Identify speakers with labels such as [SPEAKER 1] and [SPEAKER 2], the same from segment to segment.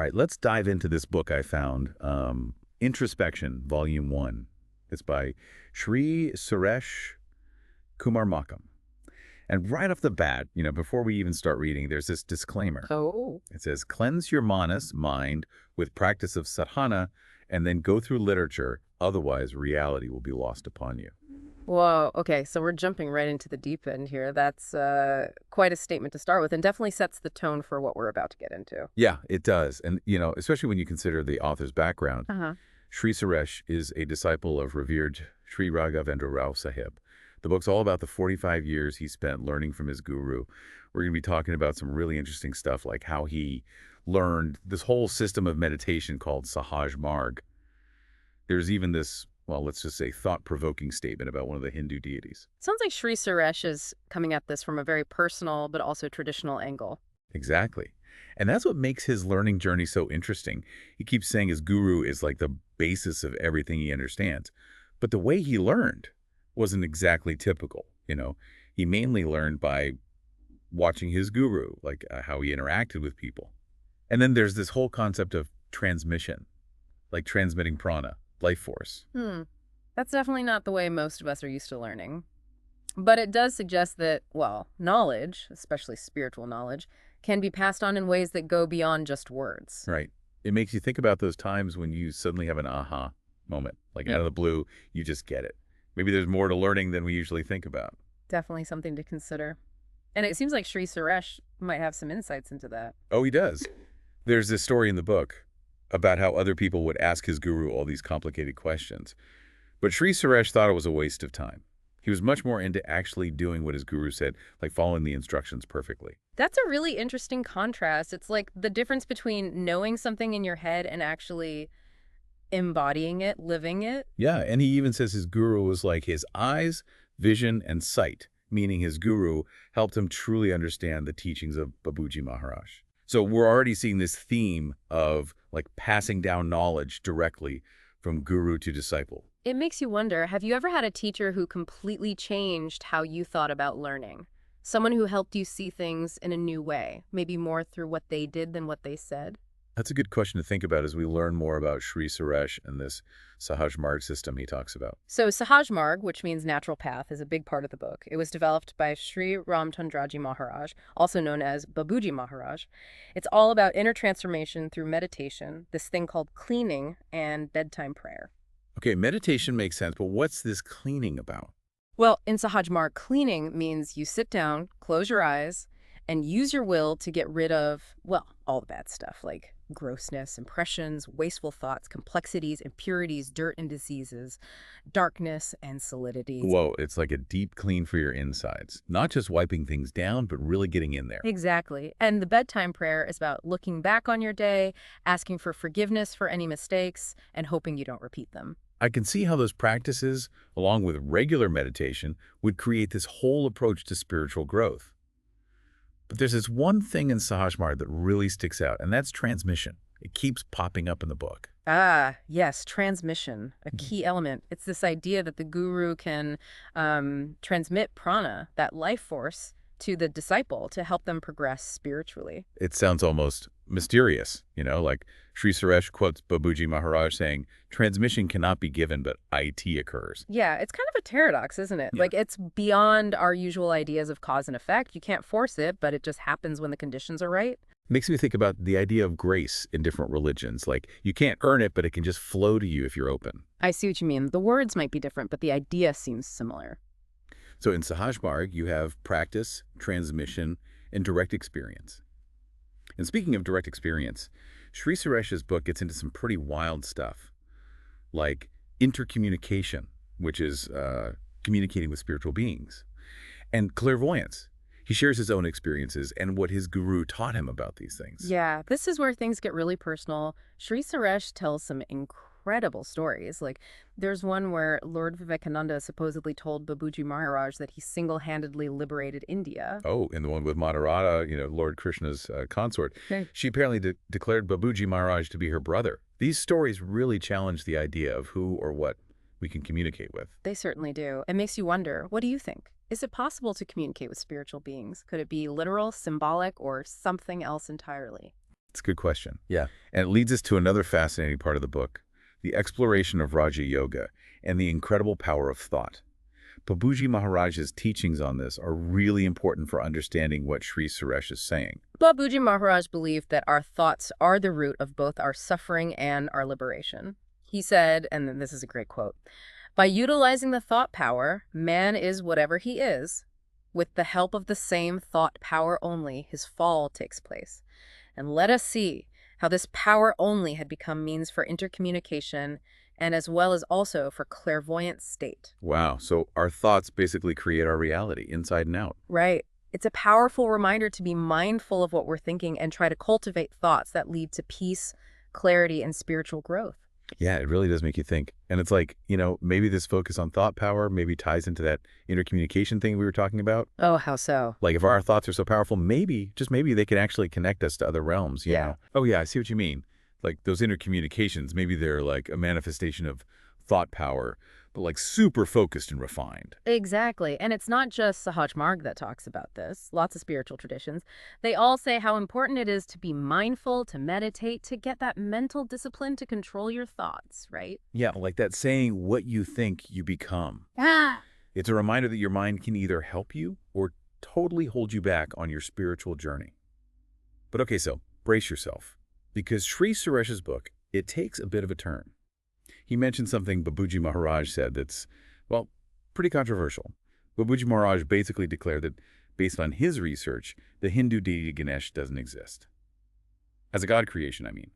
[SPEAKER 1] right, let's dive into this book I found, Introspection, Volume 1. It's by Shri Suresh Kumar Makam. And right off the bat, before we even start reading, there's this disclaimer.
[SPEAKER 2] Oh.
[SPEAKER 1] It says, cleanse your manas, mind, with practice of sadhana, and then go through literature. Otherwise, reality will be lost upon you.
[SPEAKER 2] Whoa. Okay, so we're jumping right into the deep end here. That's quite a statement to start with, and definitely sets the tone for what we're about to get into.
[SPEAKER 1] Yeah, it does. And, especially when you consider the author's background,
[SPEAKER 2] Uh-huh.
[SPEAKER 1] Sri Suresh is a disciple of revered Acharya Raghavendra Rao Sahib. The book's all about the 45 years he spent learning from his guru. We're going to be talking about some really interesting stuff, like how he learned this whole system of meditation called Sahaj Marg. There's even this, well, let's just say thought-provoking statement about one of the Hindu deities.
[SPEAKER 2] Sounds like Sri Suresh is coming at this from a very personal but also traditional angle.
[SPEAKER 1] Exactly. And that's what makes his learning journey so interesting. He keeps saying his guru is like the basis of everything he understands. But the way he learned wasn't exactly typical. He mainly learned by watching his guru, like how he interacted with people. And then there's this whole concept of transmission, like transmitting prana, life force.
[SPEAKER 2] That's definitely not the way most of us are used to learning. But it does suggest that, well, knowledge, especially spiritual knowledge, can be passed on in ways that go beyond just words.
[SPEAKER 1] Right. It makes you think about those times when you suddenly have an aha moment, like out of the blue, you just get it. Maybe there's more to learning than we usually think about.
[SPEAKER 2] Definitely something to consider. And it seems like Sri Suresh might have some insights into that.
[SPEAKER 1] Oh, he does. There's this story in the book about how other people would ask his guru all these complicated questions. But Sri Suresh thought it was a waste of time. He was much more into actually doing what his guru said, like following the instructions perfectly.
[SPEAKER 2] That's a really interesting contrast. It's like the difference between knowing something in your head and actually embodying it, living it.
[SPEAKER 1] Yeah, and he even says his guru was like his eyes, vision, and sight, meaning his guru helped him truly understand the teachings of Babuji Maharaj. So we're already seeing this theme of like passing down knowledge directly from guru to disciple.
[SPEAKER 2] It makes you wonder, have you ever had a teacher who completely changed how you thought about learning? Someone who helped you see things in a new way, maybe more through what they did than what they said?
[SPEAKER 1] That's a good question to think about as we learn more about Sri Suresh and this Sahaj Marg system he talks about.
[SPEAKER 2] So Sahaj Marg, which means natural path, is a big part of the book. It was developed by Shri Ramchandraji Maharaj, also known as Babuji Maharaj. It's all about inner transformation through meditation, this thing called cleaning, and bedtime prayer.
[SPEAKER 1] Okay, meditation makes sense, but what's this cleaning about?
[SPEAKER 2] Well, in Sahaj Marg, cleaning means you sit down, close your eyes, and use your will to get rid of, well, all the bad stuff like grossness, impressions, wasteful thoughts, complexities, impurities, dirt and diseases, darkness and solidity.
[SPEAKER 1] Whoa, it's like a deep clean for your insides. Not just wiping things down, but really getting in there.
[SPEAKER 2] Exactly. And the bedtime prayer is about looking back on your day, asking for forgiveness for any mistakes, and hoping you don't repeat them.
[SPEAKER 1] I can see how those practices, along with regular meditation, would create this whole approach to spiritual growth. But there's this one thing in Sahaj Marg that really sticks out, and that's transmission. It keeps popping up in the book.
[SPEAKER 2] Ah, yes, transmission, a key element. It's this idea that the guru can transmit prana, that life force, to the disciple to help them progress spiritually.
[SPEAKER 1] It sounds almost mysterious, like Sri Suresh quotes Babuji Maharaj saying, transmission cannot be given, but IT occurs.
[SPEAKER 2] Yeah, it's kind of a paradox, isn't it?
[SPEAKER 1] Yeah.
[SPEAKER 2] Like, it's beyond our usual ideas of cause and effect. You can't force it, but it just happens when the conditions are right.
[SPEAKER 1] Makes me think about the idea of grace in different religions. Like, you can't earn it, but it can just flow to you if you're open.
[SPEAKER 2] I see what you mean. The words might be different, but the idea seems similar.
[SPEAKER 1] So in Sahaj Marg, you have practice, transmission, and direct experience. And speaking of direct experience, Sri Suresh's book gets into some pretty wild stuff, like intercommunication, which is communicating with spiritual beings, and clairvoyance. He shares his own experiences and what his guru taught him about these things.
[SPEAKER 2] Yeah, this is where things get really personal. Sri Suresh tells some incredible stories. Like, there's one where Lord Vivekananda supposedly told Babuji Maharaj that he single-handedly liberated India.
[SPEAKER 1] Oh, and the one with Madhurata, Lord Krishna's consort.
[SPEAKER 2] Okay.
[SPEAKER 1] She apparently declared Babuji Maharaj to be her brother. These stories really challenge the idea of who or what we can communicate with.
[SPEAKER 2] They certainly do. It makes you wonder, what do you think? Is it possible to communicate with spiritual beings? Could it be literal, symbolic, or something else entirely?
[SPEAKER 1] It's a good question.
[SPEAKER 3] Yeah.
[SPEAKER 1] And it leads us to another fascinating part of the book, the exploration of Raja Yoga and the incredible power of thought. Babuji Maharaj's teachings on this are really important for understanding what Sri Suresh is saying.
[SPEAKER 2] Babuji Maharaj believed that our thoughts are the root of both our suffering and our liberation. He said, and then this is a great quote, "By utilizing the thought power, man is whatever he is. With the help of the same thought power only, his fall takes place. And let us see how this power only had become means for intercommunication and as well as also for clairvoyant state."
[SPEAKER 1] Wow, so our thoughts basically create our reality, inside and out.
[SPEAKER 2] Right. It's a powerful reminder to be mindful of what we're thinking and try to cultivate thoughts that lead to peace, clarity, and spiritual growth.
[SPEAKER 1] Yeah, it really does make you think. And it's like, maybe this focus on thought power maybe ties into that intercommunication thing we were talking about.
[SPEAKER 2] Oh, how so?
[SPEAKER 1] Like if our thoughts are so powerful, maybe, just maybe they can actually connect us to other realms, you
[SPEAKER 2] Yeah.
[SPEAKER 1] know? Oh yeah, I see what you mean. Like those intercommunications, maybe they're like a manifestation of thought power, but like super focused and refined.
[SPEAKER 2] Exactly. And it's not just Sahaj Marg that talks about this. Lots of spiritual traditions. They all say how important it is to be mindful, to meditate, to get that mental discipline to control your thoughts, right?
[SPEAKER 1] Yeah, like that saying, what you think, you become.
[SPEAKER 2] Ah.
[SPEAKER 1] It's a reminder that your mind can either help you or totally hold you back on your spiritual journey. But okay, so brace yourself. Because Sri Suresh's book, it takes a bit of a turn. He mentioned something Babuji Maharaj said that's, well, pretty controversial. Babuji Maharaj basically declared that, based on his research, the Hindu deity Ganesh doesn't exist. As a god creation, I mean.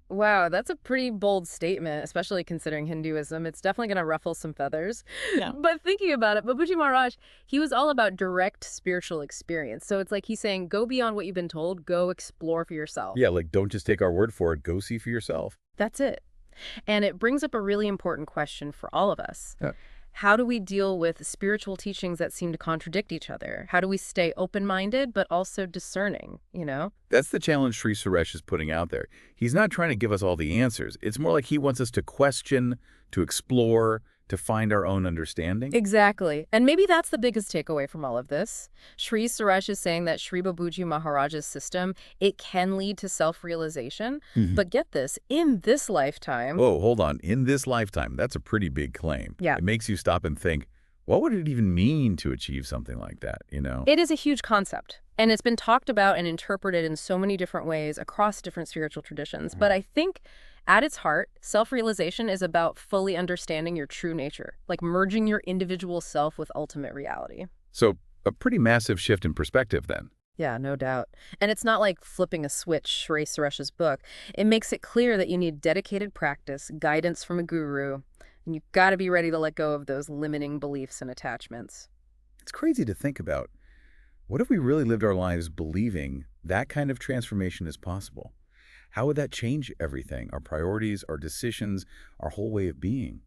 [SPEAKER 2] Wow, that's a pretty bold statement, especially considering Hinduism. It's definitely going to ruffle some feathers.
[SPEAKER 3] Yeah.
[SPEAKER 2] But thinking about it, Babuji Maharaj, he was all about direct spiritual experience. So it's like he's saying, go beyond what you've been told, go explore for yourself.
[SPEAKER 1] Yeah, like don't just take our word for it, go see for yourself.
[SPEAKER 2] That's it. And it brings up a really important question for all of us.
[SPEAKER 1] Yeah.
[SPEAKER 2] How do we deal with spiritual teachings that seem to contradict each other? How do we stay open-minded but also discerning, you know?
[SPEAKER 1] That's the challenge Sri Suresh is putting out there. He's not trying to give us all the answers. It's more like he wants us to question, to explore, to find our own understanding.
[SPEAKER 2] Exactly. And maybe that's the biggest takeaway from all of this. Sri Suresh is saying that Sri Babuji Maharaj's system, it can lead to self-realization. But get this, in this lifetime...
[SPEAKER 1] Oh, hold on. In this lifetime, that's a pretty big claim.
[SPEAKER 2] Yeah.
[SPEAKER 1] It makes you stop and think, what would it even mean to achieve something like that, you know?
[SPEAKER 2] It is a huge concept, and it's been talked about and interpreted in so many different ways across different spiritual traditions. But I think at its heart, self-realization is about fully understanding your true nature, like merging your individual self with ultimate reality.
[SPEAKER 1] So a pretty massive shift in perspective then.
[SPEAKER 2] Yeah, no doubt. And it's not like flipping a switch, Sri Suresh's book. It makes it clear that you need dedicated practice, guidance from a guru, and you've got to be ready to let go of those limiting beliefs and attachments.
[SPEAKER 1] It's crazy to think about. What if we really lived our lives believing that kind of transformation is possible? How would that change everything? Our priorities, our decisions, our whole way of being?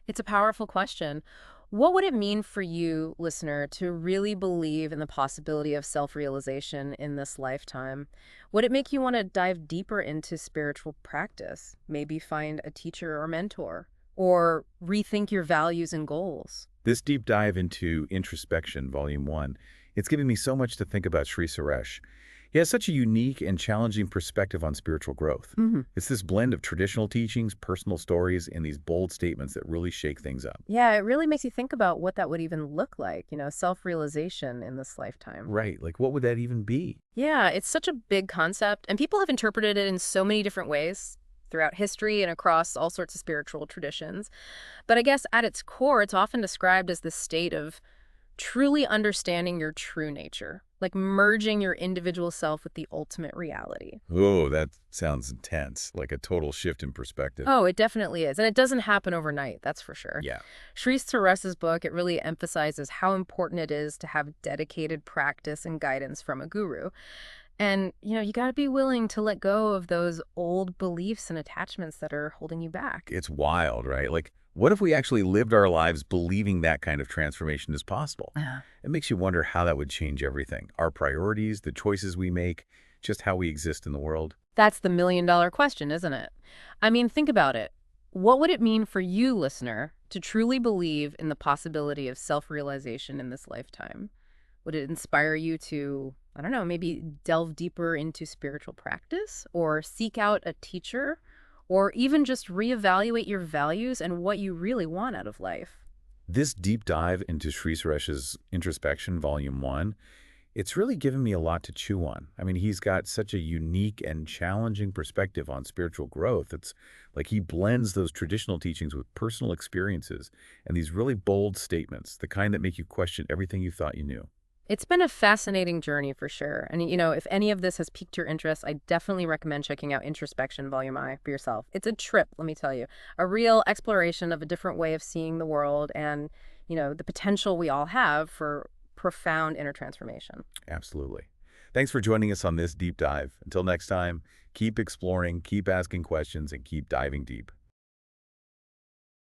[SPEAKER 2] It's a powerful question. What would it mean for you, listener, to really believe in the possibility of self-realization in this lifetime? Would it make you want to dive deeper into spiritual practice? Maybe find a teacher or mentor? Or rethink your values and goals?
[SPEAKER 1] This deep dive into Introspection, Volume 1, it's giving me so much to think about Sri Suresh. He has such a unique and challenging perspective on spiritual growth. It's this blend of traditional teachings, personal stories, and these bold statements that really shake things up.
[SPEAKER 2] Yeah, it really makes you think about what that would even look like, you know, self-realization in this lifetime.
[SPEAKER 1] Right, like what would that even be?
[SPEAKER 2] Yeah, it's such a big concept, and people have interpreted it in so many different ways throughout history and across all sorts of spiritual traditions. But I guess at its core, it's often described as the state of truly understanding your true nature, like merging your individual self with the ultimate reality.
[SPEAKER 1] Oh, that sounds intense, like a total shift in perspective.
[SPEAKER 2] Oh, it definitely is. And it doesn't happen overnight, that's for sure.
[SPEAKER 1] Yeah.
[SPEAKER 2] Sri Suresh's book, it really emphasizes how important it is to have dedicated practice and guidance from a guru. And, you know, you got to be willing to let go of those old beliefs and attachments that are holding you back.
[SPEAKER 1] It's wild, right? Like, what if we actually lived our lives believing that kind of transformation is possible? It makes you wonder how that would change everything. Our priorities, the choices we make, just how we exist in the world.
[SPEAKER 2] That's the million-dollar question, isn't it? I mean, think about it. What would it mean for you, listener, to truly believe in the possibility of self-realization in this lifetime? Would it inspire you to, I don't know, maybe delve deeper into spiritual practice or seek out a teacher or even just reevaluate your values and what you really want out of life?
[SPEAKER 1] This deep dive into Sri Suresh's Introspection, Volume 1, it's really given me a lot to chew on. I mean, he's got such a unique and challenging perspective on spiritual growth. It's like he blends those traditional teachings with personal experiences and these really bold statements, the kind that make you question everything you thought you knew.
[SPEAKER 2] It's been a fascinating journey for sure. And, if any of this has piqued your interest, I definitely recommend checking out Introspection Volume I for yourself. It's a trip, let me tell you, a real exploration of a different way of seeing the world and, the potential we all have for profound inner transformation.
[SPEAKER 1] Absolutely. Thanks for joining us on this deep dive. Until next time, keep exploring, keep asking questions, and keep diving deep.